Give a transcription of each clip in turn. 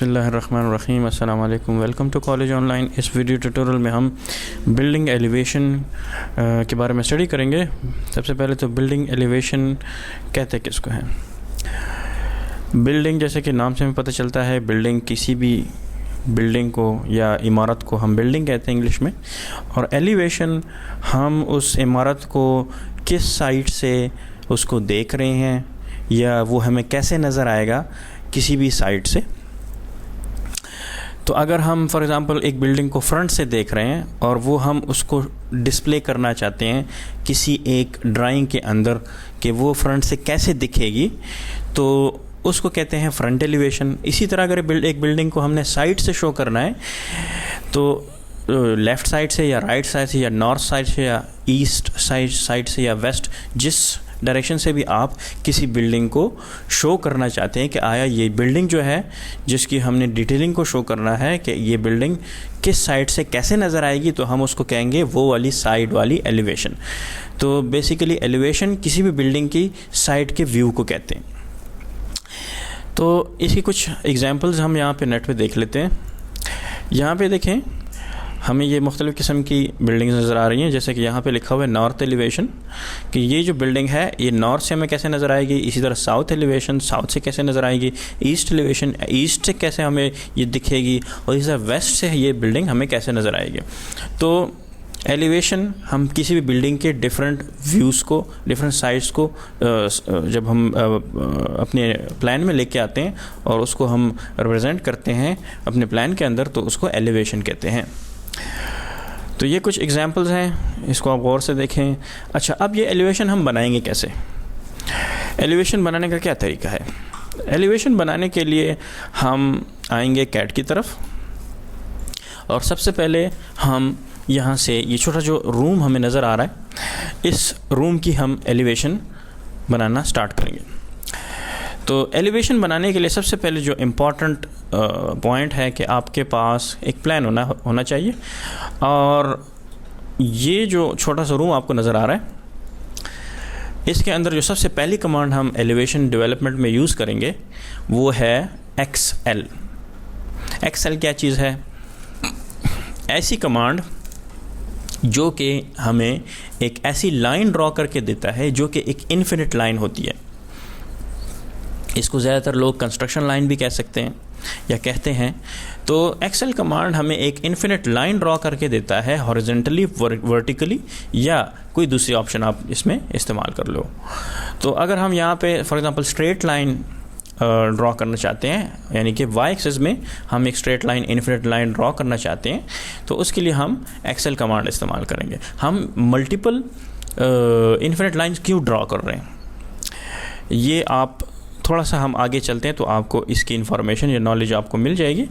बिस्मिल्लाहिर्रहमानिर्रहीम। अस्सलाम वालेकुम। Welcome to college online. इस वीडियो ट्यूटोरियल में हम बिल्डिंग एलिवेशन के बारे में स्टडी करेंगे। सबसे पहले तो बिल्डिंग एलिवेशन कहते किसको हैं। बिल्डिंग जैसे कि नाम से हमें पता चलता है, बिल्डिंग किसी भी बिल्डिंग को या इमारत को हम बिल्डिंग कहते हैं इंग्लिश में, और एलिवेशन हम उस इमारत को किस साइड से उसको देख रहे हैं या वो हमें कैसे नज़र आएगा किसी भी साइड से। तो अगर हम फॉर एग्ज़ाम्पल एक बिल्डिंग को फ्रंट से देख रहे हैं और वो हम उसको डिस्प्ले करना चाहते हैं किसी एक ड्राइंग के अंदर कि वो फ्रंट से कैसे दिखेगी, तो उसको कहते हैं फ्रंट एलिवेशन। इसी तरह अगर एक बिल्डिंग को हमने साइड से शो करना है तो लेफ़्ट साइड से या राइट साइड से या नॉर्थ साइड से या ईस्ट साइड से या वेस्ट, जिस डायरेक्शन से भी आप किसी बिल्डिंग को शो करना चाहते हैं कि आया ये बिल्डिंग जो है जिसकी हमने डिटेलिंग को शो करना है कि ये बिल्डिंग किस साइड से कैसे नज़र आएगी, तो हम उसको कहेंगे वो वाली साइड वाली एलिवेशन। तो बेसिकली एलिवेशन किसी भी बिल्डिंग की साइड के व्यू को कहते हैं। तो इसकी कुछ एग्जांपल्स हम यहाँ पे नेट पे देख लेते हैं। यहाँ पे देखें, हमें ये मुख्तलिफ़ किस्म की बिल्डिंग्स नज़र आ रही हैं। जैसे कि यहाँ पे लिखा हुआ है नॉर्थ एलिवेशन, कि ये जो बिल्डिंग है ये नॉर्थ से हमें कैसे नज़र आएगी। इसी तरह साउथ एलिवेशन, साउथ से कैसे नज़र आएगी। ईस्ट एलिवेशन, ईस्ट से कैसे हमें ये दिखेगी। और इसी तरह वेस्ट से ये बिल्डिंग हमें कैसे नज़र आएगी। तो एलिवेशन हम किसी भी बिल्डिंग के डिफरेंट व्यूज़ को, डिफरेंट साइड्स को जब हम अपने प्लान में लेके आते हैं और उसको हम रिप्रेजेंट करते हैं अपने प्लान के अंदर, तो उसको एलिवेशन कहते हैं। तो ये कुछ एग्जांपल्स हैं, इसको आप गौर से देखें। अच्छा, अब ये एलिवेशन हम बनाएंगे कैसे। एलिवेशन बनाने का क्या तरीका है। एलिवेशन बनाने के लिए हम आएंगे कैट की तरफ, और सबसे पहले हम यहाँ से ये छोटा जो रूम हमें नज़र आ रहा है, इस रूम की हम एलिवेशन बनाना स्टार्ट करेंगे। तो एलिवेशन बनाने के लिए सबसे पहले जो इम्पॉर्टेंट पॉइंट है कि आपके पास एक प्लान होना चाहिए। और ये जो छोटा सा रूम आपको नज़र आ रहा है, इसके अंदर जो सबसे पहली कमांड हम एलिवेशन डेवलपमेंट में यूज़ करेंगे वो है एक्सएल। एक्सएल क्या चीज़ है। ऐसी कमांड जो कि हमें एक ऐसी लाइन ड्रॉ करके देता है जो कि एक इन्फिनिट लाइन होती है। इसको ज़्यादातर लोग कंस्ट्रक्शन लाइन भी कह सकते हैं या कहते हैं। तो एक्सेल कमांड हमें एक इन्फिनिट लाइन ड्रॉ करके देता है, हॉरिजॉन्टली, वर्टिकली, या कोई दूसरी ऑप्शन आप इसमें इस्तेमाल कर लो। तो अगर हम यहाँ पे for example straight line draw करना चाहते हैं, यानी कि वाई एक्सिस में हम एक straight line, infinite line draw करना चाहते हैं, तो उसके लिए हम एक्सेल कमांड इस्तेमाल करेंगे। हम मल्टीपल इन्फिनिट लाइंस क्यों ड्रॉ कर रहे हैं, ये आप थोड़ा सा हम आगे चलते हैं तो आपको इसकी इन्फॉर्मेशन या नॉलेज आपको मिल जाएगी।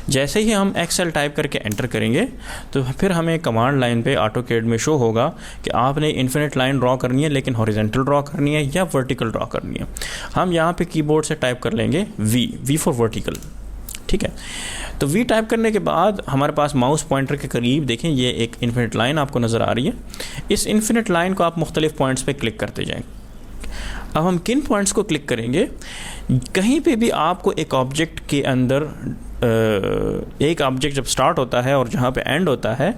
जैसे ही हम एक्सेल टाइप करके एंटर करेंगे तो फिर हमें कमांड लाइन पे ऑटोकैड में शो होगा कि आपने इन्फिनिट लाइन ड्रॉ करनी है, लेकिन हॉरिजॉन्टल ड्रॉ करनी है या वर्टिकल ड्रॉ करनी है। हम यहाँ पे कीबोर्ड से टाइप कर लेंगे वी फॉर वर्टिकल। ठीक है, तो वी टाइप करने के बाद हमारे पास माउस पॉइंटर के करीब देखें ये एक इन्फिनिट लाइन आपको नज़र आ रही है। इस इन्फिनिट लाइन को आप मुख्तलिफ पॉइंट्स पे क्लिक करते जाएं। अब हम किन पॉइंट्स को क्लिक करेंगे, कहीं पे भी आपको एक ऑब्जेक्ट के अंदर एक ऑब्जेक्ट जब स्टार्ट होता है और जहाँ पे एंड होता है,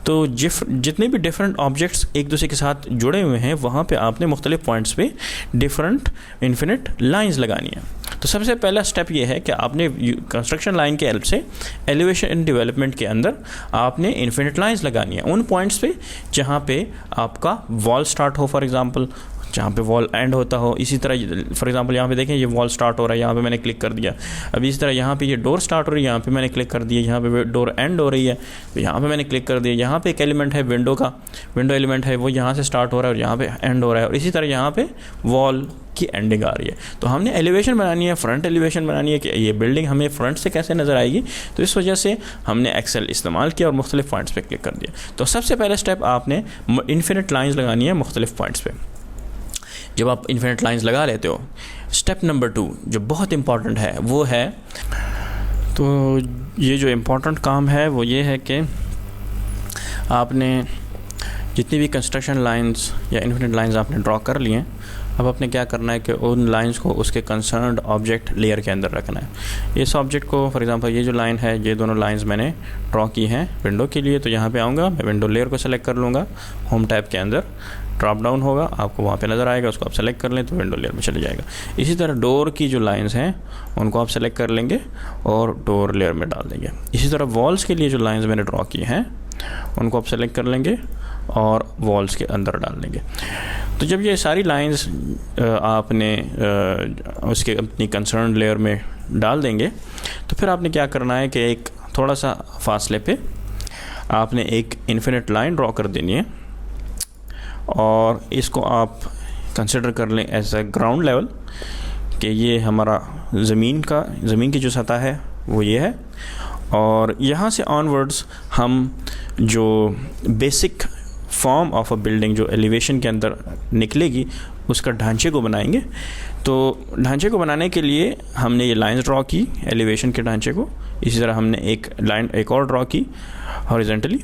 तो जितने भी डिफरेंट ऑब्जेक्ट्स एक दूसरे के साथ जुड़े हुए हैं वहाँ पे आपने मुख्तलिफ पॉइंट्स पे डिफरेंट इन्फिनिट लाइंस लगानी है। तो सबसे पहला स्टेप ये है कि आपने कंस्ट्रक्शन लाइन के हेल्प से एलिवेशन डेवलपमेंट के अंदर आपने इन्फिनिट लाइंस लगानी है उन पॉइंट्स पे जहाँ पे आपका वॉल स्टार्ट हो, फॉर एग्जांपल जहाँ पे वॉल एंड होता हो। इसी तरह फॉर एग्जांपल यहाँ पे देखें ये वॉल स्टार्ट हो रहा है, यहाँ पे मैंने क्लिक कर दिया। अभी इसी तरह यहाँ पे ये डोर स्टार्ट हो रही है, यहाँ पे मैंने क्लिक कर दिया। यहाँ पे डोर एंड हो रही है तो यहाँ पे मैंने क्लिक कर दिया। यहाँ पे एक एलिमेंट है विंडो का, विंडो एलिमेंट है, वो यहाँ से स्टार्ट हो रहा है और यहाँ पे एंड हो रहा है। और इसी तरह यहाँ पे वॉल की एंडिंग आ रही है। तो हमने एलिवेशन बनानी है, फ्रंट एलिवेशन बनानी है कि ये बिल्डिंग हमें फ्रंट से कैसे नज़र आएगी। तो इस वजह से हमने एक्सेल इस्तेमाल किया और मुख्तलिफ पॉइंट्स पे क्लिक कर दिया। तो सबसे पहला स्टेप आपने इन्फिनिट लाइंस लगानी है मुख्तलिफ पॉइंट्स पे। जब आप इन्फिनिट लाइंस लगा लेते हो, स्टेप नंबर 2 जो बहुत इम्पॉर्टेंट है वो है, तो ये जो इम्पॉर्टेंट काम है वो ये है कि आपने जितनी भी कंस्ट्रक्शन लाइंस या इन्फिनिट लाइंस आपने ड्रॉ कर लिए हैं, अब आपने क्या करना है कि उन लाइंस को उसके कंसर्न्ड ऑब्जेक्ट लेयर के अंदर रखना है। इस ऑब्जेक्ट को फॉर एग्जांपल ये जो लाइन है, ये दोनों लाइंस मैंने ड्रॉ की हैं विंडो के लिए, तो यहाँ पे आऊँगा, मैं विंडो लेयर को सेलेक्ट कर लूँगा, होम टैब के अंदर ड्रॉप डाउन होगा, आपको वहाँ पे नज़र आएगा, उसको आप सेलेक्ट कर लें तो विंडो लेयर में चले जाएगा। इसी तरह डोर की जो लाइंस हैं उनको आप सेलेक्ट कर लेंगे और डोर लेयर में डाल देंगे। इसी तरह वॉल्स के लिए जो लाइंस मैंने ड्रॉ की हैं उनको आप सेलेक्ट कर लेंगे और वॉल्स के अंदर डाल देंगे। तो जब ये सारी लाइंस आपने उसके अपनी कंसर्न लेयर में डाल देंगे तो फिर आपने क्या करना है कि एक थोड़ा सा फासले पे आपने एक इन्फिनिट लाइन ड्रॉ कर देनी है और इसको आप कंसिडर कर लें एज अ ग्राउंड लेवल कि ये हमारा ज़मीन की जो सतह है वो ये है, और यहाँ से ऑनवर्ड्स हम जो basic form of a building जो एलिवेशन के अंदर निकलेगी उसका ढांचे को बनाएंगे। तो ढांचे को बनाने के लिए हमने ये लाइंस ड्रॉ की एलिवेशन के ढांचे को, इसी तरह हमने एक लाइन एक और ड्रॉ की हॉरिजॉन्टली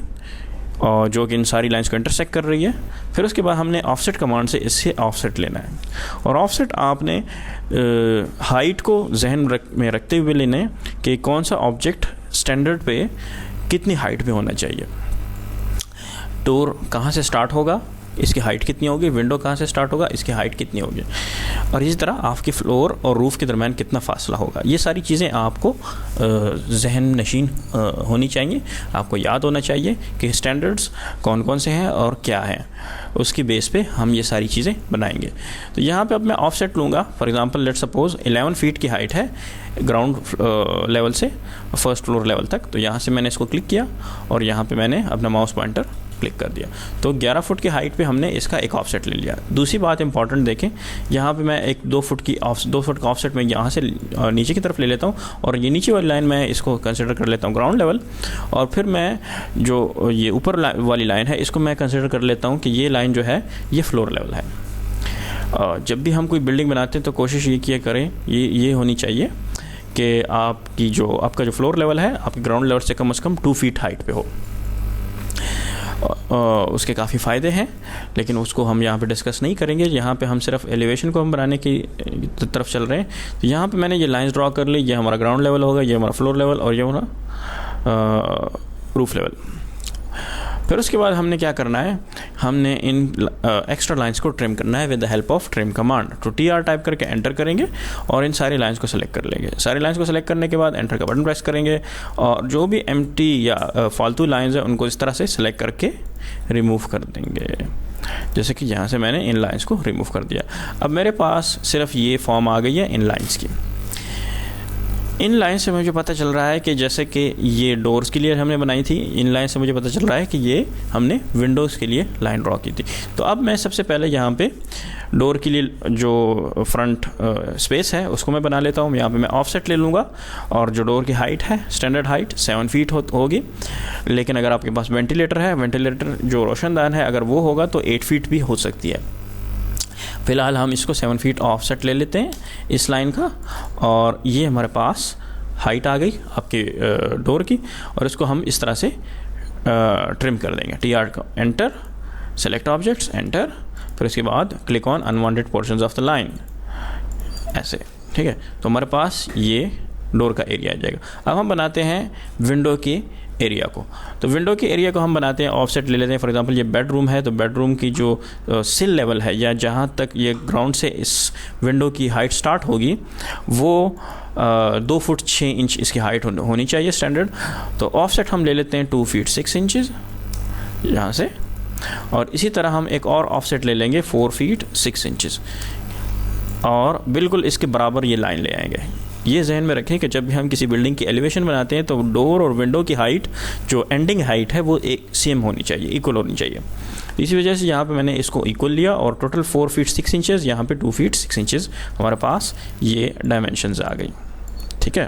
और जो कि इन सारी लाइंस को इंटरसेक्ट कर रही है। फिर उसके बाद हमने ऑफसेट कमांड से इससे ऑफसेट लेना है, और ऑफसेट आपने हाइट को जहन में रखते हुए लेना है कि कौन सा ऑब्जेक्ट स्टैंडर्ड पे कितनी हाइट पे होना चाहिए। डोर कहाँ से स्टार्ट होगा, इसकी हाइट कितनी होगी, विंडो कहाँ से स्टार्ट होगा, इसकी हाइट कितनी होगी, और इसी तरह आपके फ्लोर और रूफ़ के दरमियान कितना फासला होगा। ये सारी चीज़ें आपको जहन नशीन होनी चाहिए, आपको याद होना चाहिए कि स्टैंडर्ड्स कौन कौन से हैं और क्या हैं, उसकी बेस पे हम ये सारी चीज़ें बनाएंगे। तो यहाँ पे अब मैं ऑफसेट लूँगा, for example let suppose 11 feet की हाइट है ग्राउंड लेवल से फर्स्ट फ्लोर लेवल तक। तो यहाँ से मैंने इसको क्लिक किया और यहाँ पे मैंने अपना माउस पॉइंटर क्लिक कर दिया, तो 11 फुट की हाइट पे हमने इसका एक ऑफसेट ले लिया। दूसरी बात इंपॉर्टेंट देखें, यहाँ पे मैं एक 2 फुट का ऑफसेट मैं यहाँ से नीचे की तरफ ले लेता हूँ, और ये नीचे वाली लाइन मैं इसको कंसिडर कर लेता हूँ ग्राउंड लेवल, और फिर मैं जो ये ऊपर वाली लाइन है इसको मैं कंसिडर कर लेता हूँ कि ये लाइन जो है ये फ्लोर लेवल है। जब भी हम कोई बिल्डिंग बनाते हैं तो कोशिश ये किया करें, ये होनी चाहिए कि आपका जो फ्लोर लेवल है आपके ग्राउंड लेवल से कम 2 फीट हाइट पे हो। उसके काफ़ी फ़ायदे हैं, लेकिन उसको हम यहाँ पे डिस्कस नहीं करेंगे। यहाँ पे हम सिर्फ एलिवेशन को हम बनाने की तरफ चल रहे हैं। तो यहाँ पे मैंने ये लाइंस ड्रॉ कर ली, ये हमारा ग्राउंड लेवल होगा, ये हमारा फ्लोर लेवल और ये हमारा रूफ लेवल। फिर उसके बाद हमने क्या करना है, हमने इन एक्स्ट्रा लाइंस को ट्रिम करना है with the help of trim command. तो TR टाइप करके एंटर करेंगे और इन सारी लाइंस को सेलेक्ट कर लेंगे। सारी लाइंस को सेलेक्ट करने के बाद एंटर का बटन प्रेस करेंगे और जो भी एम्प्टी या फालतू लाइंस है उनको इस तरह से सेलेक्ट करके रिमूव कर देंगे। जैसे कि यहाँ से मैंने इन लाइंस को रिमूव कर दिया। अब मेरे पास सिर्फ ये फॉर्म आ गई है इन लाइंस की। इन लाइन से मुझे पता चल रहा है कि जैसे कि ये डोर्स के लिए हमने बनाई थी, इन लाइन से मुझे पता चल रहा है कि ये हमने विंडोज़ के लिए लाइन ड्रॉ की थी। तो अब मैं सबसे पहले यहाँ पे डोर के लिए जो फ्रंट स्पेस है उसको मैं बना लेता हूँ। यहाँ पे मैं ऑफसेट ले लूँगा और जो डोर की हाइट है स्टैंडर्ड हाइट 7 फीट होगी, लेकिन अगर आपके पास वेंटिलेटर है, वेंटिलेटर जो रोशनदान है, अगर वो होगा तो 8 फीट भी हो सकती है। फ़िलहाल हम इसको 7 फीट ऑफसेट ले लेते हैं इस लाइन का, और ये हमारे पास हाइट आ गई आपके डोर की, और इसको हम इस तरह से ट्रिम कर देंगे। TR को एंटर, सेलेक्ट ऑब्जेक्ट्स एंटर, फिर इसके बाद click on unwanted portions of the line, ऐसे, ठीक है। तो हमारे पास ये डोर का एरिया आ जाएगा। अब हम बनाते हैं विंडो के एरिया को। तो विंडो के एरिया को हम बनाते हैं, ऑफसेट ले लेते हैं। फॉर एग्जांपल ये बेडरूम है, तो बेडरूम की जो सिल लेवल है या जहाँ तक ये ग्राउंड से इस विंडो की हाइट स्टार्ट होगी वो 2 फुट 6 इंच इसकी हाइट होनी चाहिए स्टैंडर्ड। तो ऑफसेट हम ले लेते हैं 2 फीट 6 इंचज़ यहाँ से, और इसी तरह हम एक और ऑफसेट ले लेंगे 4 फीट 6 इंचज़, और बिल्कुल इसके बराबर ये लाइन ले आएंगे। ये जहन में रखें कि जब भी हम किसी बिल्डिंग की एलिवेशन बनाते हैं तो डोर और विंडो की हाइट जो एंडिंग हाइट है वो एक सेम होनी चाहिए, इक्वल होनी चाहिए। इसी वजह से यहाँ पे मैंने इसको इक्वल लिया, और टोटल 4 फीट 6 इंचज़, यहाँ पे 2 फीट 6 इंचज़ हमारे पास ये डायमेंशंस आ गई, ठीक है।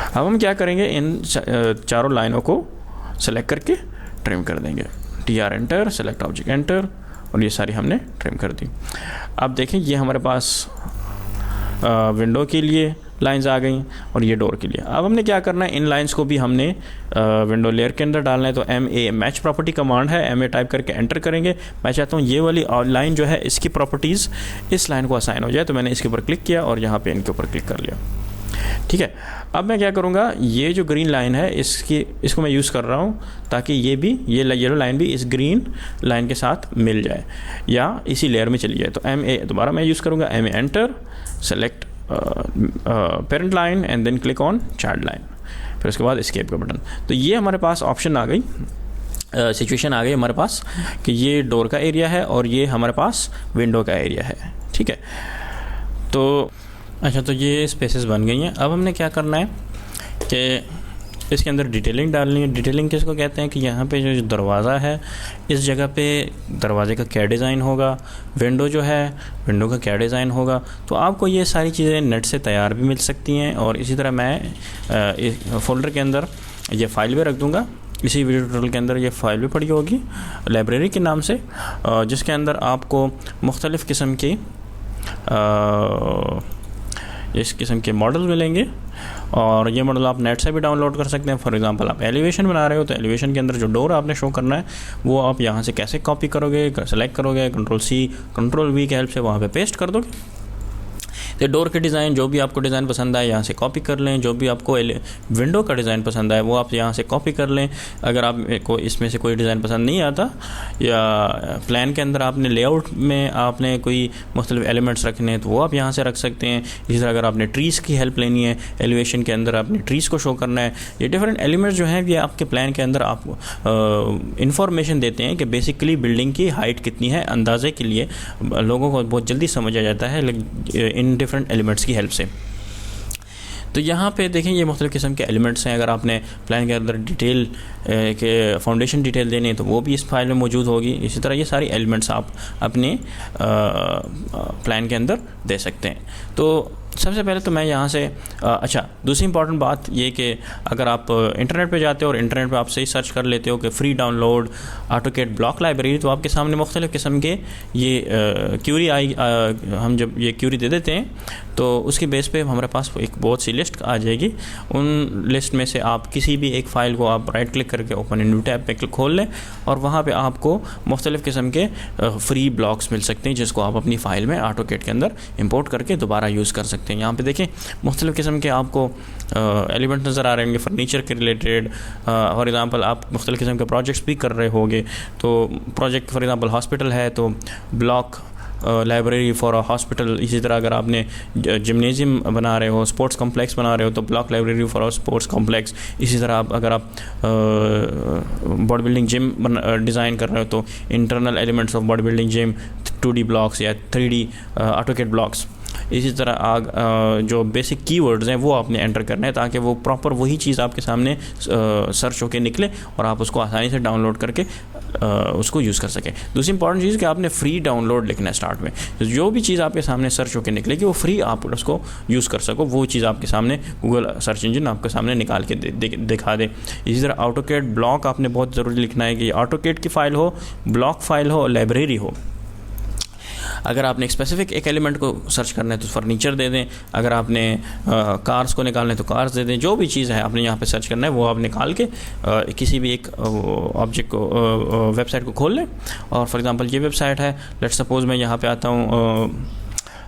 अब हम क्या करेंगे, इन चारों लाइनों को सेलेक्ट करके ट्रिम कर देंगे। TR enter, select object enter, और ये सारी हमने ट्रिम कर दी। अब देखें ये हमारे पास विंडो के लिए लाइंस आ गई और ये डोर के लिए। अब हमने क्या करना है, इन लाइंस को भी हमने विंडो लेयर के अंदर डालना है। तो MA मैच प्रॉपर्टी कमांड है, MA टाइप करके एंटर करेंगे। मैं चाहता हूँ ये वाली लाइन जो है इसकी प्रॉपर्टीज़ इस लाइन को असाइन हो जाए, तो मैंने इसके ऊपर क्लिक किया और यहाँ पे इनके ऊपर क्लिक कर लिया। ठीक है, अब मैं क्या करूँगा, ये जो ग्रीन लाइन है इसको मैं यूज़ कर रहा हूँ ताकि ये भी, ये येलो लाइन भी इस ग्रीन लाइन के साथ मिल जाए या इसी लेयर में चली जाए। तो MA दोबारा मैं यूज़ करूँगा, MA enter, select parent line and then click on child line, फिर उसके बाद एस्केप का बटन। तो ये हमारे पास ऑप्शन आ गई, सिचुएशन आ गई हमारे पास कि ये डोर का एरिया है और ये हमारे पास विंडो का एरिया है। ठीक है, तो अच्छा, तो ये स्पेसेस बन गई हैं। अब हमने क्या करना है कि इसके अंदर डिटेलिंग डालनी है। डिटेलिंग किसको कहते हैं कि यहाँ पे जो दरवाज़ा है इस जगह पे दरवाजे का क्या डिज़ाइन होगा, विंडो जो है विंडो का क्या डिज़ाइन होगा। तो आपको ये सारी चीज़ें नेट से तैयार भी मिल सकती हैं। और इसी तरह मैं फोल्डर के अंदर ये फ़ाइल भी रख दूँगा, इसी वीडियो ट्यूटोरियल के अंदर ये फ़ाइल भी पड़ी होगी लाइब्रेरी के नाम से, जिसके अंदर आपको मुख्तलिफ़ किस्म की इस किस्म के मॉडल मिलेंगे। और ये मॉडल आप नेट से भी डाउनलोड कर सकते हैं। फॉर एग्जांपल आप एलिवेशन बना रहे हो तो एलिवेशन के अंदर जो डोर आपने शो करना है वो आप यहाँ से कैसे कॉपी करोगे, सेलेक्ट करोगे, Ctrl+C Ctrl+V की हेल्प से वहाँ पे पेस्ट कर दोगे। तो डोर के डिज़ाइन जो भी आपको डिज़ाइन पसंद आए यहाँ से कॉपी कर लें, जो भी आपको विंडो का डिज़ाइन पसंद आए वो आप यहाँ से कॉपी कर लें। अगर आप को इसमें से कोई डिज़ाइन पसंद नहीं आता या प्लान के अंदर आपने लेआउट में आपने कोई मुख्तलिफ एलिमेंट्स रखने हैं तो वो आप यहाँ से रख सकते हैं। इसी तरह अगर आपने ट्रीज़ की हेल्प लेनी है, एलिवेशन के अंदर आपने ट्रीज़ को शो करना है, ये डिफरेंट एलिमेंट्स जो हैं ये आपके प्लान के अंदर आपको इंफॉर्मेशन देते हैं कि बेसिकली बिल्डिंग की हाइट कितनी है। अंदाज़े के लिए लोगों को बहुत जल्दी समझ आ जाता है इन डिफरेंट एलिमेंट्स की हेल्प से। तो यहाँ पे देखें ये मुख्तलिफ़ किस्म के एलिमेंट्स हैं। अगर आपने प्लान के अंदर डिटेल के फाउंडेशन डिटेल देनी है तो वो भी इस फाइल में मौजूद होगी। इसी तरह ये सारी एलिमेंट्स आप अपने प्लान के अंदर दे सकते हैं। तो सबसे पहले तो मैं यहाँ से अच्छा, दूसरी इंपॉर्टेंट बात ये कि अगर आप इंटरनेट पे जाते हो और इंटरनेट पे आप सही सर्च कर लेते हो कि free download AutoCAD block library, तो आपके सामने मुख्तलिफ़ किस्म के ये क्यूरी हम जब ये क्यूरी दे देते हैं तो उसकी बेस पे हमारे पास एक बहुत सी लिस्ट आ जाएगी। उन लिस्ट में से आप किसी भी एक फ़ाइल को आप राइट क्लिक करके ओपन इन न्यू टैब पे खोल लें और वहाँ पे आपको मुख्तलिफ़ किस्म के फ्री ब्लॉक्स मिल सकते हैं जिसको आप अपनी फ़ाइल में AutoCAD के अंदर इंपोर्ट करके दोबारा यूज़ कर सकते हैं। यहाँ पे देखें मुख्तलिफ़ किस्म के आपको एलिमेंट नज़र आ रहे होंगे फर्नीचर के रिलेटेड। फॉर एग्ज़ाम्पल आप मुख्तलिफ़ किस्म के प्रोजेक्ट्स भी कर रहे होंगे, तो प्रोजेक्ट फॉर एग्ज़ाम्पल हॉस्पिटल है तो block library for a hospital. इसी तरह अगर आपने जिमनेजियम बना रहे हो, स्पोर्ट्स कॉम्प्लेक्स बना रहे हो तो block library for a sports complex. इसी तरह अगर आप बॉडी बिल्डिंग जिम डिज़ाइन कर रहे हो तो internal elements of body building gym 2D blocks या 3D AutoCAD ब्लॉक्स। इसी तरह जो बेसिक कीवर्ड्स हैं वो आपने एंटर करना है ताकि वो प्रॉपर वही चीज़ आपके सामने सर्च होके निकले और आप उसको आसानी से डाउनलोड करके उसको यूज़ कर सकें। दूसरी इंपॉर्टेंट चीज़ कि आपने फ्री डाउनलोड लिखना है स्टार्ट में। जो भी चीज़ आपके सामने सर्च होकर निकलेगी वो फ्री आप उसको यूज़ कर सको, वो चीज़ आपके सामने गूगल सर्च इंजन आपके सामने निकाल के दिखा दे। इसी तरह AutoCAD ब्लॉक आपने बहुत ज़रूरी लिखना है कि AutoCAD की फ़ाइल हो, ब्लॉक फ़ाइल हो, लाइब्रेरी हो। अगर आपने स्पेसिफिक एक एलिमेंट को सर्च करना है तो फर्नीचर दे दें, अगर आपने कार्स को निकालना है तो कार्स दे दें। जो भी चीज़ है आपने यहाँ पे सर्च करना है वो आप निकाल के किसी भी एक ऑब्जेक्ट को वेबसाइट को खोल लें। और फॉर एग्जांपल ये वेबसाइट है, लेट्स सपोज मैं यहाँ पे आता हूँ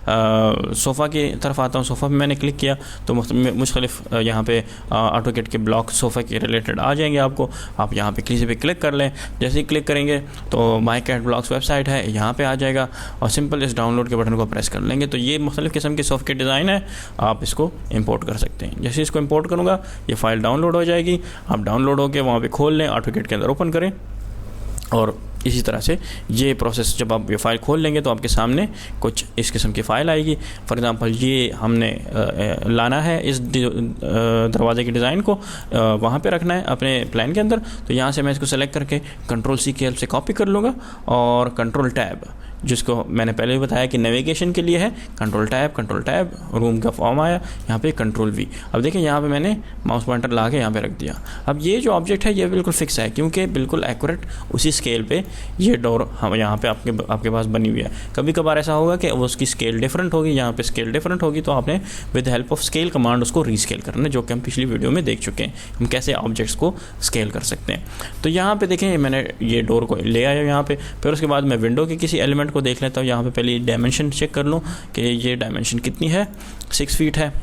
सोफ़ा की तरफ आता हूँ। सोफ़ा पे मैंने क्लिक किया तो मुख्तलिफ यहाँ पे AutoCAD के ब्लॉक सोफ़ा के रिलेटेड आ जाएंगे आपको। आप यहाँ पे किसी पे क्लिक कर लें, जैसे ही क्लिक करेंगे तो माई कैड ब्लॉक्स वेबसाइट है यहाँ पे आ जाएगा और सिंपल इस डाउनलोड के बटन को प्रेस कर लेंगे तो ये मुख्तलिफ किस्म के सॉफ्ट के डिज़ाइन है, आप इसको इंपोर्ट कर सकते हैं। जैसे इसको इंपोर्ट करूँगा ये फ़ाइल डाउनलोड हो जाएगी। आप डाउनलोड होकर वहाँ पर खोल लें, AutoCAD के अंदर ओपन करें और इसी तरह से ये प्रोसेस जब आप ये फ़ाइल खोल लेंगे तो आपके सामने कुछ इस किस्म की फ़ाइल आएगी। फॉर एग्ज़ाम्पल ये हमने लाना है इस दरवाजे के डिज़ाइन को वहाँ पे रखना है अपने प्लान के अंदर। तो यहाँ से मैं इसको सेलेक्ट करके Ctrl+C की हेल्प से कॉपी कर लूँगा और Ctrl+Tab जिसको मैंने पहले भी बताया कि नेविगेशन के लिए है कंट्रोल टैब, रूम का फॉर्म आया, यहाँ पे कंट्रोल V। अब देखिए यहाँ पे मैंने माउस पॉइंटर ला के यहाँ पे रख दिया। अब ये जो ऑब्जेक्ट है ये बिल्कुल फिक्स है, क्योंकि बिल्कुल एक्यूरेट उसी स्केल पे ये डोर हम यहाँ पे आपके पास बनी हुई है। कभी कभार ऐसा होगा कि उसकी स्केल डिफरेंट होगी, यहाँ पे स्केल डिफरेंट होगी, तो आपने with help of scale command उसको रीस्केल करना है, जो कि हम पिछली वीडियो में देख चुके हैं हम कैसे ऑब्जेक्ट्स को स्केल कर सकते हैं। तो यहाँ पे देखें मैंने ये डोर को ले आया यहाँ पे, फिर उसके बाद मैं विंडो के किसी एलिमेंट को देख लेता हूँ। यहाँ पे पहले डायमेंशन चेक कर लूँ कि ये डायमेंशन कितनी है, 6 फीट है।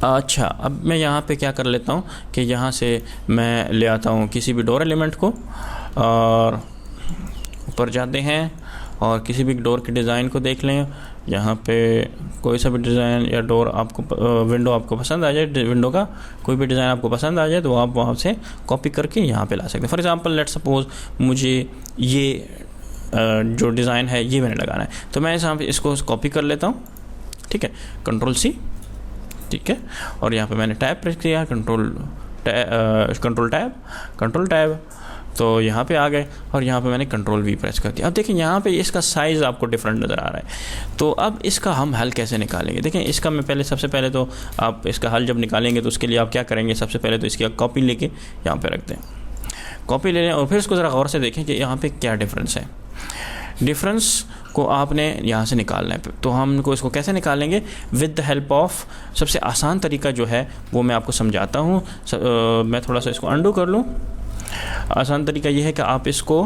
अच्छा, अब मैं यहाँ पे क्या कर लेता हूँ कि यहाँ से मैं ले आता हूँ किसी भी डोर एलिमेंट को और ऊपर जाते हैं और किसी भी डोर के डिज़ाइन को देख लें। यहाँ पे कोई सा भी डिज़ाइन या डोर आपको विंडो आपको पसंद आ जाए, विंडो का कोई भी डिज़ाइन आपको पसंद आ जाए तो आप वहाँ से कॉपी करके यहाँ पे ला सकते हैं। फॉर एग्जांपल लेट्स सपोज मुझे ये जो डिज़ाइन है ये मैंने लगाना है, तो मैं यहाँ पे इसको कॉपी कर लेता हूँ, ठीक है, कंट्रोल C, ठीक है, और यहाँ पे मैंने टैब प्रेस किया, कंट्रोल टैब, तो यहाँ पे आ गए और यहाँ पे मैंने कंट्रोल V प्रेस कर दिया। अब देखिए यहाँ पे इसका साइज़ आपको डिफरेंट नज़र आ रहा है, तो अब इसका हम हल कैसे निकालेंगे। देखें इसका मैं सबसे पहले तो आप इसका हल जब निकालेंगे तो उसके लिए आप क्या करेंगे, सबसे पहले तो इसकी कॉपी लेके यहाँ पे रख दें, कॉपी ले लें और फिर इसको ज़रा गौर से देखें कि यहाँ पे क्या डिफरेंस है। डिफरेंस को आपने यहाँ से निकालना है, तो हमको इसको कैसे निकालेंगे, विद द हेल्प ऑफ सबसे आसान तरीका जो है वो मैं आपको समझाता हूँ। मैं थोड़ा सा इसको अंडू कर लूँ। आसान तरीका ये है कि आप इसको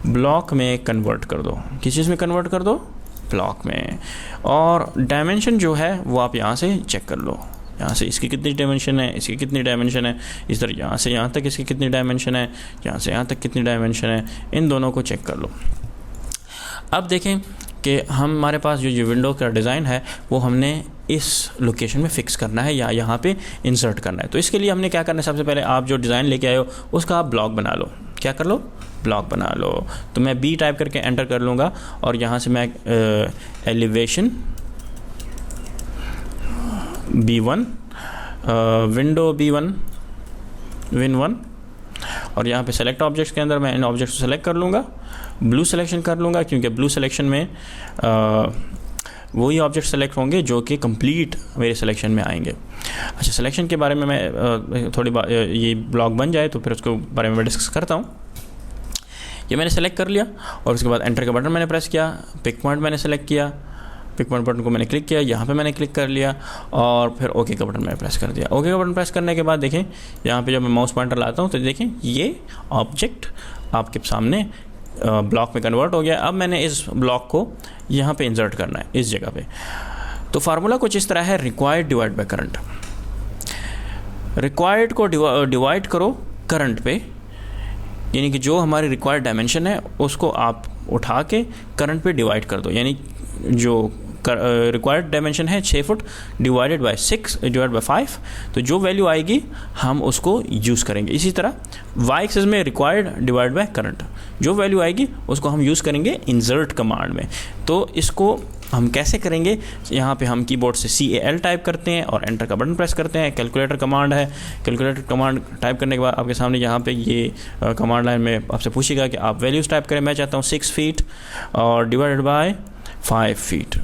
ब्लॉक में कन्वर्ट कर दो, किस चीज़ में कन्वर्ट कर दो, ब्लॉक में, और डायमेंशन जो है वो आप यहाँ से चेक कर लो। यहाँ से इसकी कितनी डायमेंशन है, इसकी कितनी डायमेंशन है, इस तरह यहाँ से यहाँ तक इसकी कितनी डायमेंशन है, यहाँ से यहाँ तक कितनी डायमेंशन है, इन दोनों को चेक कर लो। अब देखें कि हमारे पास जो विंडो का डिज़ाइन है वो हमने इस लोकेशन में फ़िक्स करना है या यहाँ पे इंसर्ट करना है। तो इसके लिए हमने क्या करना है, सबसे पहले आप जो डिज़ाइन लेके आए हो उसका आप ब्लॉक बना लो। क्या कर लो, ब्लॉक बना लो। तो मैं B टाइप करके एंटर कर लूँगा और यहाँ से मैं elevation B1 window B1 Win1 और यहाँ पे सेलेक्ट ऑब्जेक्ट्स के अंदर मैं इन ऑब्जेक्ट्स को सेलेक्ट कर लूँगा, ब्लू सिलेक्शन कर लूँगा, क्योंकि ब्लू सिलेक्शन में वही ऑब्जेक्ट सेलेक्ट होंगे जो कि कंप्लीट मेरे सिलेक्शन में आएंगे। अच्छा, सिलेक्शन के बारे में मैं थोड़ी बात, ये ब्लॉक बन जाए तो फिर उसके बारे में मैं डिस्कस करता हूँ। ये मैंने सेलेक्ट कर लिया और उसके बाद एंटर का बटन मैंने प्रेस किया, पिक पॉइंट मैंने सेलेक्ट किया, पिक पॉइंट बटन को मैंने क्लिक किया, यहाँ पे मैंने क्लिक कर लिया और फिर ओके का बटन मैंने प्रेस कर दिया। ओके का बटन प्रेस करने के बाद देखें यहाँ पे जब मैं माउस पॉइंटर लाता हूँ तो देखें ये ऑब्जेक्ट आपके सामने ब्लॉक में कन्वर्ट हो गया। अब मैंने इस ब्लॉक को यहाँ पे इंसर्ट करना है इस जगह पे। तो फार्मूला कुछ इस तरह है, required divide by current. Required को डिवाइड करो करंट पे, यानी कि जो हमारी रिक्वायर्ड डायमेंशन है उसको आप उठा के करंट पे डिवाइड कर दो, यानी जो रिक्वायर्ड डायमेंशन है 6 foot divided by 6 divide by 5, तो जो वैल्यू आएगी हम उसको यूज़ करेंगे। इसी तरह y एक्सिस में रिक्वायर्ड डिवाइड बाय करंट, जो वैल्यू आएगी उसको हम यूज़ करेंगे इंसर्ट कमांड में। तो इसको हम कैसे करेंगे, यहाँ पे हम कीबोर्ड से CAL टाइप करते हैं और एंटर का बटन प्रेस करते हैं। कैलकुलेटर कमांड है, कैलकुलेटर कमांड टाइप करने के बाद आपके सामने यहाँ पे ये कमांड लाइन में आपसे पूछेगा कि आप वैल्यूज़ टाइप करें। मैं चाहता हूँ 6 फीट और डिवाइडेड बाय 5 फीट,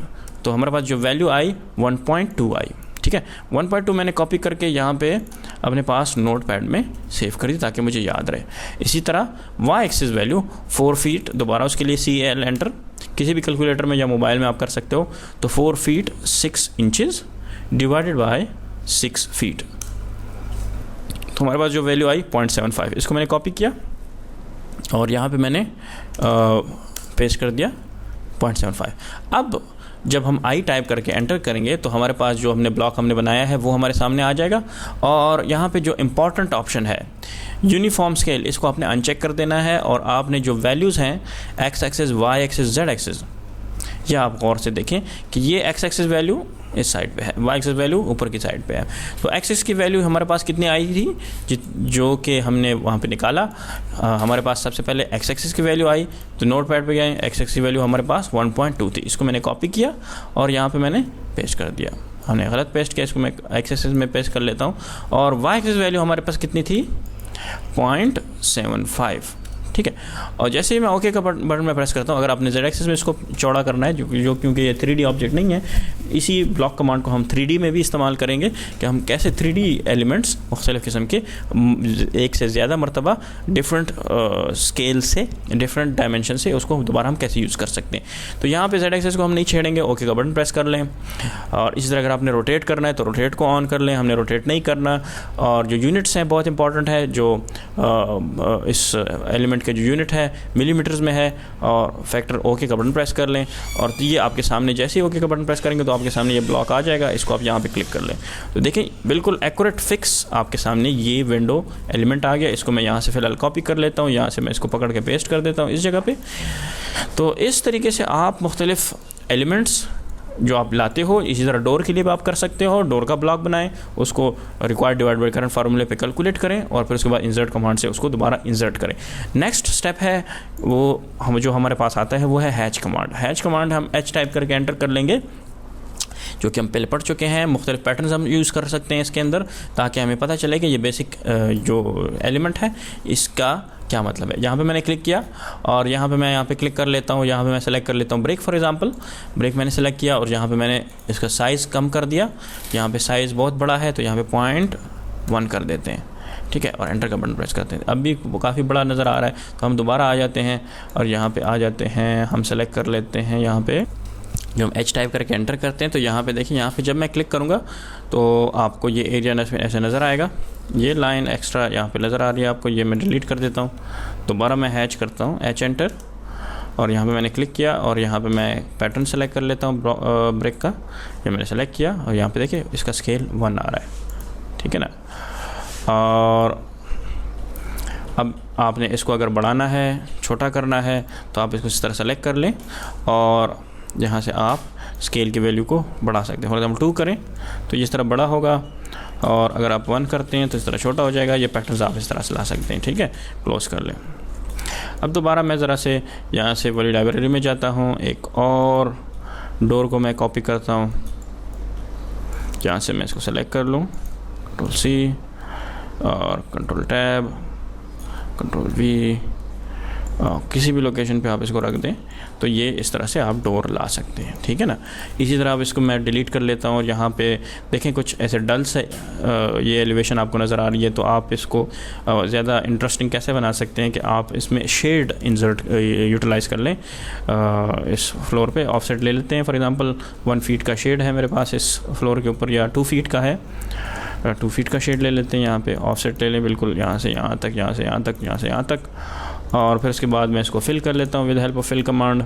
तो हमारे पास जो वैल्यू आई 1.2 आई, ठीक है। 1.2 मैंने कॉपी करके यहाँ पे अपने पास नोट पैड में सेव कर दी ताकि मुझे याद रहे। इसी तरह y एक्सिस वैल्यू 4 फीट, दोबारा उसके लिए CAL एंटर, किसी भी कैलकुलेटर में या मोबाइल में आप कर सकते हो। तो 4 feet 6 inches divided by 6 feet, तो हमारे पास जो वैल्यू आई 0.75। इसको मैंने कॉपी किया और यहाँ पे मैंने पेस्ट कर दिया 0.75। अब जब हम आई टाइप करके एंटर करेंगे तो हमारे पास जो हमने ब्लॉक हमने बनाया है वो हमारे सामने आ जाएगा। और यहाँ पे जो इम्पॉर्टेंट ऑप्शन है यूनिफॉर्म स्केल, इसको आपने अनचेक कर देना है और आपने जो वैल्यूज़ हैं x axis, y axis, z axis, यह आप गौर से देखें कि ये x एक्सिस वैल्यू इस साइड पे है, y एक्सिस वैल्यू ऊपर की साइड पे है। तो एक्सिस की वैल्यू हमारे पास कितनी आई थी जो कि हमने वहाँ पे निकाला। हमारे पास सबसे पहले x एक्सिस की वैल्यू आई, तो नोट पैड पे गए, x एक्सिस की वैल्यू हमारे पास 1.2 थी। इसको मैंने कॉपी किया और यहाँ पे मैंने पेस्ट कर दिया। हमने गलत पेस्ट किया, इसको मैं x एक्सिस में पेस्ट कर लेता हूँ। और y एक्सिस वैल्यू हमारे पास कितनी थी 0.75, ठीक है। और जैसे ही मैं ओके का बटन में प्रेस करता हूँ, अगर आपने जेड एक्सिस में इसको चौड़ा करना है, जो क्योंकि ये 3D ऑब्जेक्ट नहीं है, इसी ब्लॉक कमांड को हम 3D में भी इस्तेमाल करेंगे कि हम कैसे 3D एलिमेंट्स मुख्तलिफ़ किस्म के एक से ज़्यादा मरतबा डिफरेंट स्केल से, डिफरेंट डायमेंशन से उसको दोबारा हम कैसे यूज़ कर सकते हैं। तो यहाँ पे जेड एक्सिस को हम नहीं छेड़ेंगे, ओके का बटन प्रेस कर लें। और इसी तरह अगर आपने रोटेट करना है तो रोटेट को ऑन कर लें, हमने रोटेट नहीं करना। और जो यूनिट्स हैं बहुत इंपॉर्टेंट है, जो इस एलिमेंट के जो यूनिट है मिलीमीटर्स में है, और फैक्टर ओके का बटन प्रेस कर लें। और ये आपके सामने जैसे ही ओके का बटन प्रेस करेंगे तो आपके सामने ये ब्लॉक आ जाएगा, इसको आप यहाँ पे क्लिक कर लें। तो देखें बिल्कुल एक्यूरेट फिक्स आपके सामने ये विंडो एलिमेंट आ गया। इसको मैं यहाँ से फ़िलहाल कॉपी कर लेता हूँ, यहाँ से मैं इसको पकड़ के पेस्ट कर देता हूँ इस जगह पे। तो इस तरीके से आप मुख्तलिफ एलिमेंट्स जो आप लाते हो, इसी तरह डोर के लिए भी आप कर सकते हो। डोर का ब्लॉक बनाएं, उसको रिक्वायर्ड डिवाइड बाय करंट फार्मूले पे कैलकुलेट करें, और फिर उसके बाद इंसर्ट कमांड से उसको दोबारा इंसर्ट करें। नेक्स्ट स्टेप है वो हम जो हमारे पास आता है वो है हैच कमांड। हैच कमांड हम एच टाइप करके एंटर कर लेंगे, जो कि हम पहले पढ़ चुके हैं। मुख्तलिफ पैटर्न्स हम यूज़ कर सकते हैं इसके अंदर, ताकि हमें पता चले कि ये बेसिक जो एलिमेंट है इसका क्या मतलब है। यहाँ पे मैंने क्लिक किया और यहाँ पे मैं यहाँ पे क्लिक कर लेता हूँ, यहाँ पे मैं सेलेक्ट कर लेता हूँ ब्रेक फॉर एग्जांपल। ब्रेक मैंने सेलेक्ट किया और यहाँ पे मैंने इसका साइज़ कम कर दिया। यहाँ पे साइज़ बहुत बड़ा है तो यहाँ पे 0.1 कर देते हैं, ठीक है, और एंटर का बटन प्रेस करते हैं। अब भी वो काफ़ी बड़ा नज़र आ रहा है तो हम दोबारा आ जाते हैं और यहाँ पर आ जाते हैं, हम सेलेक्ट कर लेते हैं यहाँ पर, जब हम एच टाइप करके एंटर करते हैं तो यहाँ पे देखिए, यहाँ पे जब मैं क्लिक करूँगा तो आपको ये एरिया ऐसे नज़र आएगा। ये लाइन एक्स्ट्रा यहाँ पे नज़र आ रही है आपको, ये मैं डिलीट कर देता हूँ। दोबारा मैं हैच करता हूँ, एच एंटर, और यहाँ पे मैंने क्लिक किया और यहाँ पे मैं पैटर्न सेलेक्ट कर लेता हूँ ब्रेक का। ये मैंने सेलेक्ट किया और यहाँ पे देखिए इसका स्केल 1 आ रहा है, ठीक है ना। और अब आपने इसको अगर बढ़ाना है, छोटा करना है, तो आप इसको इस तरह सेलेक्ट कर लें और यहाँ से आप स्केल की वैल्यू को बढ़ा सकते हैं। फॉर एग्जाम्पल 2 करें तो इस तरह बड़ा होगा, और अगर आप 1 करते हैं तो इस तरह छोटा हो जाएगा। ये पैटर्न्स आप इस तरह से ला सकते हैं, ठीक है। क्लोज कर लें। अब दोबारा मैं ज़रा से यहाँ से वाली लाइब्रेरी में जाता हूँ, एक और डोर को मैं कॉपी करता हूँ, यहाँ से मैं इसको सेलेक्ट कर लूँ, Ctrl+C और Ctrl+Tab, Ctrl+V, किसी भी लोकेशन पे आप इसको रख दें तो ये इस तरह से आप डोर ला सकते हैं, ठीक है ना। इसी तरह अब इसको मैं डिलीट कर लेता हूँ और यहाँ पे देखें कुछ ऐसे डल से ये एलिवेशन आपको नज़र आ रही है। तो आप इसको ज़्यादा इंटरेस्टिंग कैसे बना सकते हैं कि आप इसमें शेड इंसर्ट यूटिलाइज़ कर लें। इस फ्लोर पे ऑफसेट ले लेते हैं, फॉर एग्ज़ाम्पल 1 फीट का शेड है मेरे पास इस फ्लोर के ऊपर, या 2 फीट का है, 2 फीट का शेड ले लेते हैं। यहाँ पे ऑफसेट ले लें बिल्कुल, यहाँ से यहाँ तक, यहाँ से यहाँ तक, यहाँ से यहाँ तक, और फिर उसके बाद मैं इसको फिल कर लेता हूँ with help of fill command.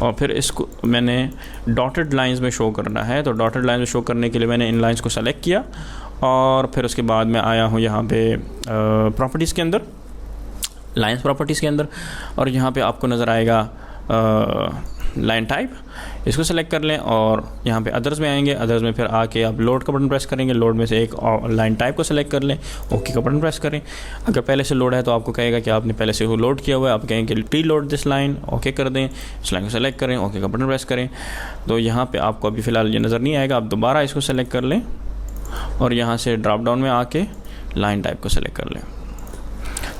और फिर इसको मैंने डॉटेड लाइंस में शो करना है, तो डॉटेड लाइंस में शो करने के लिए मैंने इन लाइंस को सेलेक्ट किया और फिर उसके बाद मैं आया हूँ यहाँ पे प्रॉपर्टीज़ के अंदर, लाइंस प्रॉपर्टीज़ के अंदर, और यहाँ पे आपको नज़र आएगा लाइन टाइप, इसको सेलेक्ट कर लें और यहाँ पे अदर्स में आएंगे। अदर्स में फिर आके आप लोड का बटन प्रेस करेंगे, लोड में से एक लाइन टाइप को सेलेक्ट कर लें, ओके का बटन प्रेस करें। अगर पहले से लोड है तो आपको कहेगा कि आपने पहले से वो लोड किया हुआ है, आप कहेंगे T load this line, okay कर दें, इस लाइन को सेलेक्ट करें, ओके का बटन प्रेस करें। तो यहाँ पर आपको अभी फ़िलहाल ये नज़र नहीं आएगा, आप दोबारा इसको सेलेक्ट कर लें और यहाँ से ड्रॉप डाउन में आके लाइन टाइप को सेलेक्ट कर लें।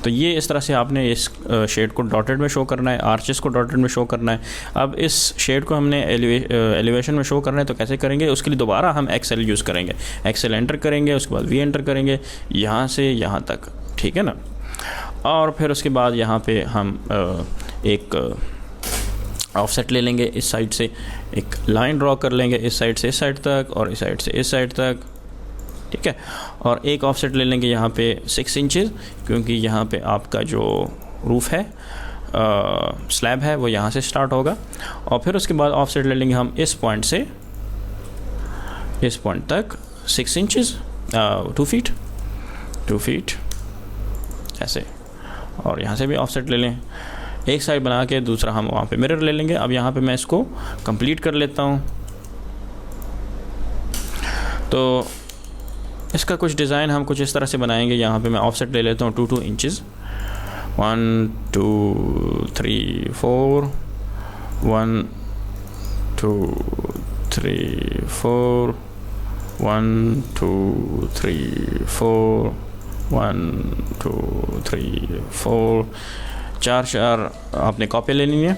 तो ये इस तरह से आपने इस शेड को डॉटेड में शो करना है, आर्चेस को डॉटेड में शो करना है। अब इस शेड को हमने एलिवेशन में शो करना है, तो कैसे करेंगे उसके लिए दोबारा हम एक्सेल यूज़ करेंगे। एक्सेल एंटर करेंगे, उसके बाद वी एंटर करेंगे यहाँ से यहाँ तक, ठीक है ना। और फिर उसके बाद यहाँ पे हम एक ऑफसेट ले लेंगे, इस साइड से एक लाइन ड्रॉ कर लेंगे, इस साइड से इस साइड तक और इस साइड से इस साइड तक, ठीक है। और एक ऑफसेट ले लेंगे यहाँ पे 6 इंचेस, क्योंकि यहाँ पे आपका जो रूफ़ है स्लैब है वो यहाँ से स्टार्ट होगा। और फिर उसके बाद ऑफसेट ले लेंगे हम इस पॉइंट से इस पॉइंट तक 6 इंचेस, 2 फीट ऐसे। और यहाँ से भी ऑफसेट ले लें, एक साइड बना के दूसरा हम वहाँ पे मिरर ले लेंगे। अब यहाँ पे मैं इसको कंप्लीट कर लेता हूँ। तो इसका कुछ डिज़ाइन हम कुछ इस तरह से बनाएंगे। यहाँ पे मैं ऑफसेट ले लेता हूँ 2 इंचेस, 1 2 3 4, 1 2 3 4, 1 2 3 4, 1 2 3 4, 4 आपने कॉपी ले ली है।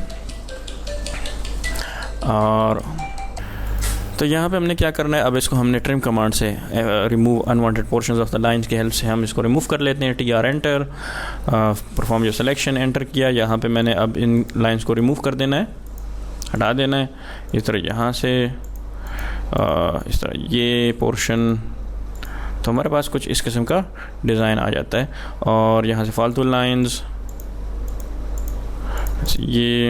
और तो यहाँ पे हमने क्या करना है, अब इसको हमने ट्रिम कमांड से remove unwanted portions of the lines की हेल्प से हम इसको रिमूव कर लेते हैं। TR enter, perform your selection enter किया। यहाँ पे मैंने अब इन लाइंस को रिमूव कर देना है, हटा देना है। इस तरह यहाँ से इस तरह ये पोर्शन, तो हमारे पास कुछ इस किस्म का डिज़ाइन आ जाता है। और यहाँ से फालतू लाइंस, ये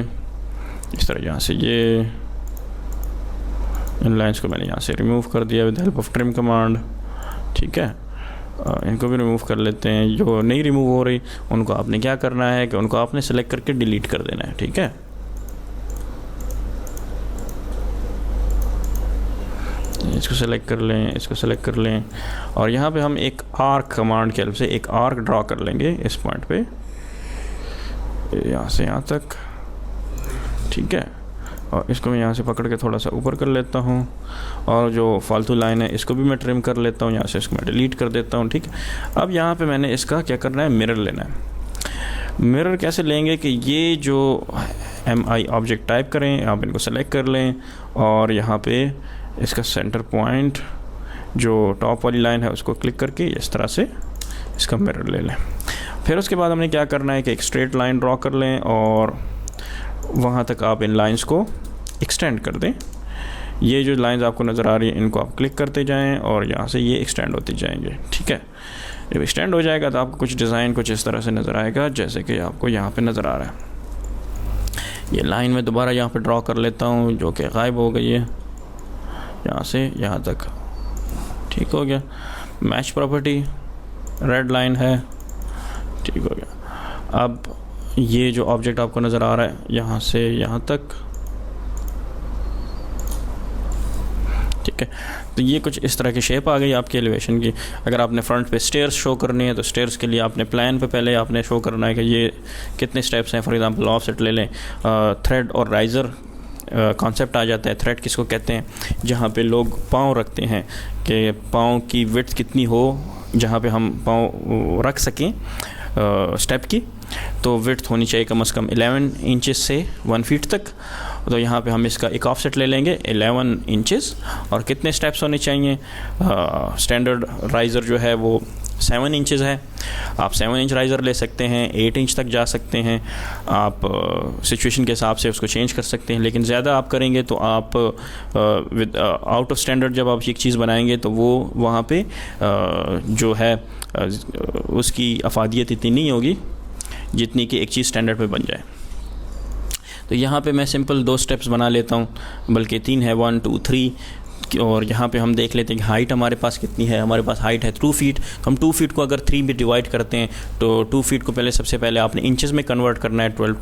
इस तरह यहाँ से ये इन लाइंस को मैंने यहाँ से रिमूव कर दिया with help of trim command. ठीक है, इनको भी रिमूव कर लेते हैं। जो नहीं रिमूव हो रही उनको आपने क्या करना है कि उनको आपने सेलेक्ट करके डिलीट कर देना है। ठीक है, इसको सेलेक्ट कर लें, इसको सेलेक्ट कर लें। और यहाँ पे हम एक आर्क कमांड की हेल्प से एक आर्क ड्रॉ कर लेंगे इस पॉइंट पे, यहाँ से यहाँ तक। ठीक है, और इसको मैं यहाँ से पकड़ के थोड़ा सा ऊपर कर लेता हूँ। और जो फालतू लाइन है इसको भी मैं ट्रिम कर लेता हूँ, यहाँ से इसको मैं डिलीट कर देता हूँ। ठीक है, अब यहाँ पे मैंने इसका क्या करना है, मिरर लेना है। मिरर कैसे लेंगे कि ये जो MI ऑब्जेक्ट टाइप करें, आप इनको सेलेक्ट कर लें और यहाँ पे इसका सेंटर पॉइंट जो टॉप वाली लाइन है उसको क्लिक करके इस तरह से इसका मिरर ले लें। फिर उसके बाद हमने क्या करना है कि एक स्ट्रेट लाइन ड्रॉ कर लें और वहाँ तक आप इन लाइंस को एक्सटेंड कर दें। ये जो लाइंस आपको नज़र आ रही हैं इनको आप क्लिक करते जाएं और यहाँ से ये एक्सटेंड होते जाएंगे। ठीक है, जब एक्सटेंड हो जाएगा तो आपको कुछ डिज़ाइन कुछ इस तरह से नज़र आएगा जैसे कि आपको यहाँ पे नज़र आ रहा है। ये लाइन मैं दोबारा यहाँ पे ड्रॉ कर लेता हूँ जो कि गायब हो गई है, यहाँ से यहाँ तक। ठीक हो गया, मैच प्रॉपर्टी रेड लाइन है। ठीक हो गया, अब ये जो ऑब्जेक्ट आपको नज़र आ रहा है यहाँ से यहाँ तक। ठीक है, तो ये कुछ इस तरह की शेप आ गई आपकी एलिवेशन की। अगर आपने फ्रंट पे स्टेयर्स शो करनी है तो स्टेयर्स के लिए आपने प्लान पे पहले आपने शो करना है कि ये कितने स्टेप्स हैं। फॉर एग्जांपल ऑफसेट ले लें, थ्रेड और राइज़र कॉन्सेप्ट आ जाता है। थ्रेड किसको कहते हैं, जहाँ पे लोग पाँव रखते हैं कि पाँव की विड्थ कितनी हो, जहाँ पे हम पाँव रख सकें स्टेप की, तो विड्थ होनी चाहिए कम से कम 11 इंचेस से 1 फीट तक। तो यहाँ पे हम इसका एक ऑफसेट ले लेंगे 11 इंचेस। और कितने स्टेप्स होने चाहिए, स्टैंडर्ड राइज़र जो है वो 7 इंचेस है। आप 7 इंच राइज़र ले सकते हैं, 8 इंच तक जा सकते हैं। आप सिचुएशन के हिसाब से उसको चेंज कर सकते हैं, लेकिन ज़्यादा आप करेंगे तो आप विद आउट ऑफ स्टैंडर्ड जब आप एक चीज़ बनाएंगे तो वो वहाँ पे जो है उसकी अफादियत इतनी नहीं होगी जितनी कि एक चीज़ स्टैंडर्ड पे बन जाए। तो यहाँ पे मैं सिंपल 2 स्टेप्स बना लेता हूँ, बल्कि 3 है, 1 2 3। और यहाँ पे हम देख लेते हैं कि हाइट हमारे पास कितनी है। हमारे पास हाइट है 2 फीट। तो हम 2 फीट को अगर 3 में डिवाइड करते हैं तो 2 फीट को पहले सबसे पहले आपने इंचेस में कन्वर्ट करना है। 12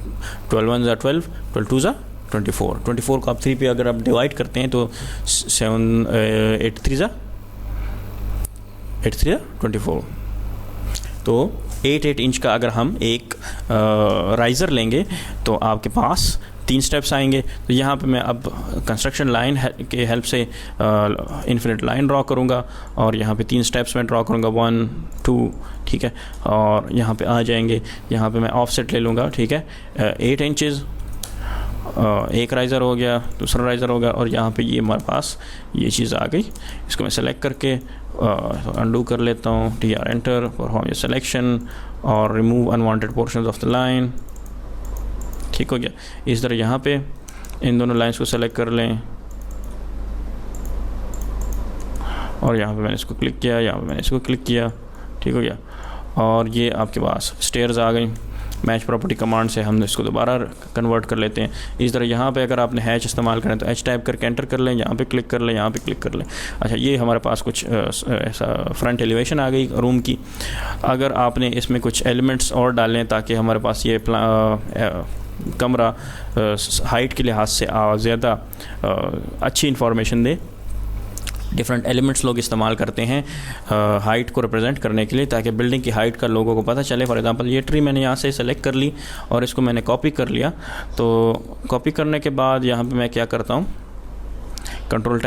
1 ज़ा 12, 12 2 ज़ा 24। 24 को आप 3 पे अगर आप डिवाइड करते हैं तो 7 8 3 ज़ा 24। तो 8 इंच का अगर हम एक राइज़र लेंगे तो आपके पास 3 स्टेप्स आएंगे। तो यहाँ पे मैं अब कंस्ट्रक्शन लाइन के हेल्प से इन्फिनिट लाइन ड्रॉ करूँगा और यहाँ पे 3 स्टेप्स में ड्रॉ करूँगा 1 2। ठीक है, और यहाँ पे आ जाएंगे। यहाँ पे मैं ऑफसेट ले लूँगा। ठीक है, 8 इंचेस, एक राइज़र हो गया, दूसरा राइज़र हो गया, और यहाँ पे ये हमारे पास ये चीज़ आ गई। इसको मैं सेलेक्ट करके अंडू कर लेता हूँ। TR enter, perform your selection और remove unwanted portions of the line. ठीक हो गया। इस तरह यहाँ पे इन दोनों लाइंस को सेलेक्ट कर लें और यहाँ पे मैंने इसको क्लिक किया, यहाँ पे मैंने इसको क्लिक किया। ठीक हो गया, और ये आपके पास स्टेयर्स आ गई। मैच प्रॉपर्टी कमांड से हम इसको दोबारा कन्वर्ट कर लेते हैं। इस तरह यहाँ पे अगर आपने हैच इस्तेमाल करें तो H टाइप करके एंटर कर लें, यहाँ पे क्लिक कर लें, यहाँ पे क्लिक कर लें। अच्छा, ये हमारे पास कुछ ऐसा फ्रंट एलिवेशन आ गई रूम की। अगर आपने इसमें कुछ एलिमेंट्स और डालें ताकि हमारे पास ये कमरा हाइट के लिहाज से ज़्यादा अच्छी इंफॉर्मेशन दे, डिफरेंट एलिमेंट्स लोग इस्तेमाल करते हैं हाइट को रिप्रेजेंट करने के लिए, ताकि बिल्डिंग की हाइट का लोगों को पता चले। फॉर एग्जांपल ये ट्री मैंने यहाँ से सेलेक्ट कर ली और इसको मैंने कॉपी कर लिया। तो कॉपी करने के बाद यहाँ पे मैं क्या करता हूँ कंट्रोल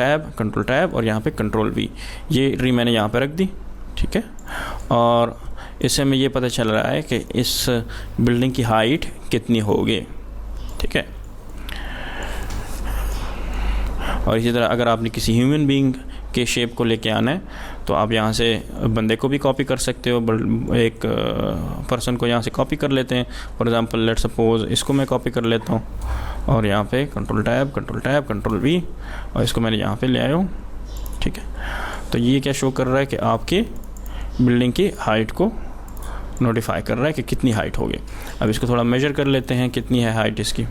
टैब और यहाँ पे कंट्रोल V, ये री मैंने यहाँ पे रख दी, ठीक है। और इससे हमें ये पता चल रहा है कि इस बिल्डिंग की हाइट कितनी होगी, ठीक है। और इसी तरह अगर आपने किसी ह्यूमन बीइंग के शेप को लेके आना है तो आप यहाँ से बंदे को भी कॉपी कर सकते हो, एक पर्सन को यहाँ से कॉपी कर लेते हैं। फॉर एग्जांपल लेट सपोज इसको मैं कॉपी कर लेता हूँ और यहाँ पे कंट्रोल टैब कंट्रोल V, और इसको मैंने यहाँ पे ले आया हूँ, ठीक है। तो ये क्या शो कर रहा है कि आपके बिल्डिंग की हाइट को नोटिफाई कर रहा है कि कितनी हाइट होगी। अब इसको थोड़ा मेजर कर लेते हैं, कितनी है हाइट इसकी।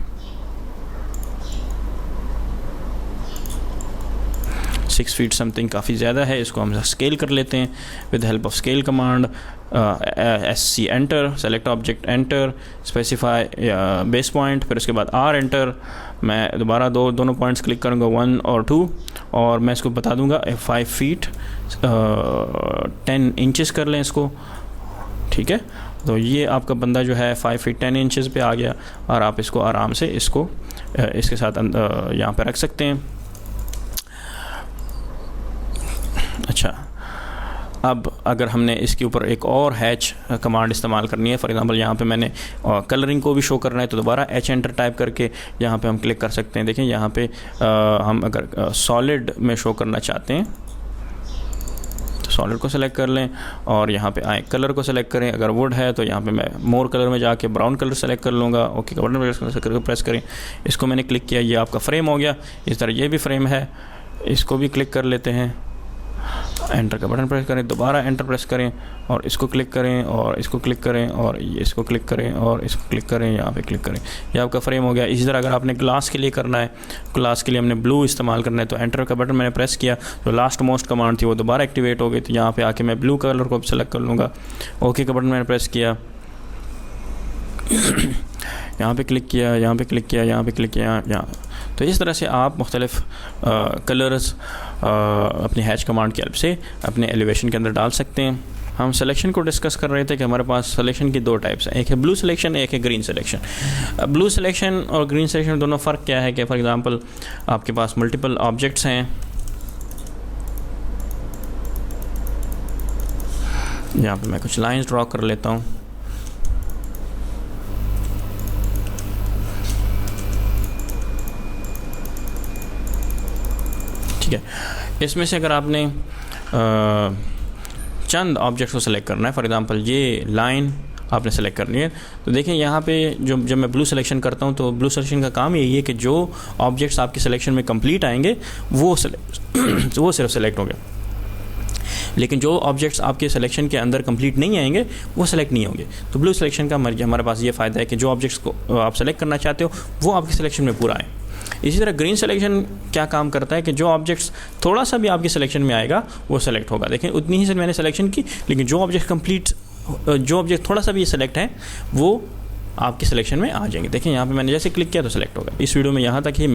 6 फीट समथिंग काफ़ी ज़्यादा है, इसको हम स्केल कर लेते हैं with help of scale command. SC enter, select object enter, specify base point, फिर उसके बाद R एंटर। मैं दोबारा दोनों पॉइंट्स क्लिक करूँगा 1 और 2, और मैं इसको बता दूँगा 5 फीट 10 इंचेस कर लें इसको, ठीक है। तो ये आपका बंदा जो है 5 फीट 10 इंचेस पे आ गया, और आप इसको आराम से इसको इसके साथ यहाँ पे रख सकते हैं। अच्छा, अब अगर हमने इसके ऊपर एक और हैच कमांड इस्तेमाल करनी है, फॉर एग्जांपल यहाँ पे मैंने कलरिंग को भी शो करना है, तो दोबारा H एंटर टाइप करके यहाँ पे हम क्लिक कर सकते हैं। देखें यहाँ पे हम अगर सॉलिड में शो करना चाहते हैं तो सॉलिड को सेलेक्ट कर लें, और यहाँ पे आए कलर को सेलेक्ट करें। अगर वुड है तो यहाँ पे मैं मोर कलर में जाके ब्राउन कलर सेलेक्ट कर लूँगा। ओके का बटन प्रेस करें, इसको मैंने क्लिक किया, ये आपका फ्रेम हो गया। इस तरह ये भी फ्रेम है, इसको भी क्लिक कर लेते हैं, एंटर का बटन प्रेस करें, दोबारा एंटर प्रेस करें, और इसको क्लिक करें, और इसको क्लिक करें, और ये इसको क्लिक करें, और इसको क्लिक करें, यहाँ पे क्लिक करें, ये आपका फ्रेम हो गया। इसी तरह अगर आपने ग्लास के लिए करना है, ग्लास के लिए हमने ब्लू इस्तेमाल करना है, तो एंटर का बटन मैंने प्रेस किया, जो लास्ट मोस्ट कमांड थी वो दोबारा एक्टिवेट हो गई। तो यहाँ पे आके मैं ब्लू कलर को सेलेक्ट कर लूँगा। ओके का बटन मैंने प्रेस किया, यहाँ पे क्लिक किया, यहाँ पे क्लिक किया, यहाँ पे क्लिक किया, यहाँ। तो इस तरह से आप मुख्तलिफ कलर्स अपनी हैच कमांड की हेल्प से अपने एलिवेशन के अंदर डाल सकते हैं। हम सिलेक्शन को डिस्कस कर रहे थे कि हमारे पास सिलेक्शन की 2 टाइप्स हैं, एक है ब्लू सिलेक्शन, एक है ग्रीन सिलेक्शन। ब्लू सिलेक्शन और ग्रीन सिलेक्शन में दोनों फ़र्क क्या है कि फॉर एग्ज़ाम्पल आपके पास मल्टीपल ऑब्जेक्ट्स हैं, यहाँ पे मैं कुछ लाइंस ड्रॉ कर लेता हूँ, ठीक है। इसमें से अगर आपने चंद ऑब्जेक्ट्स को सेलेक्ट करना है, फॉर एग्जांपल ये लाइन आपने सेलेक्ट करनी है, तो देखें यहाँ पे जब मैं ब्लू सिलेक्शन करता हूँ तो ब्लू सिलेक्शन का काम यही है कि जो ऑब्जेक्ट्स आपकी सिलेक्शन में कंप्लीट आएंगे वो सिर्फ सेलेक्ट होंगे, लेकिन जो ऑब्जेक्ट्स आपके सिलेक्शन के अंदर कंप्लीट नहीं आएंगे वो सेलेक्ट नहीं होंगे। तो ब्लू सिलेक्शन का हमारे पास ये फ़ायदा है कि जो ऑब्जेक्ट्स को आप सेलेक्ट करना चाहते हो वो आपके सिलेक्शन में पूरा आए। इसी तरह ग्रीन सिलेक्शन क्या काम करता है कि जो ऑब्जेक्ट्स थोड़ा सा भी आपके सिलेक्शन में आएगा वो सेलेक्ट होगा। देखें उतनी ही से मैंने सिलेक्शन की, लेकिन जो ऑब्जेक्ट थोड़ा सा भी सेलेक्ट है वो आपके सिलेक्शन में आ जाएंगे। देखें यहाँ पे मैंने जैसे क्लिक किया तो सेलेक्ट होगा। इस वीडियो में यहाँ तक ही।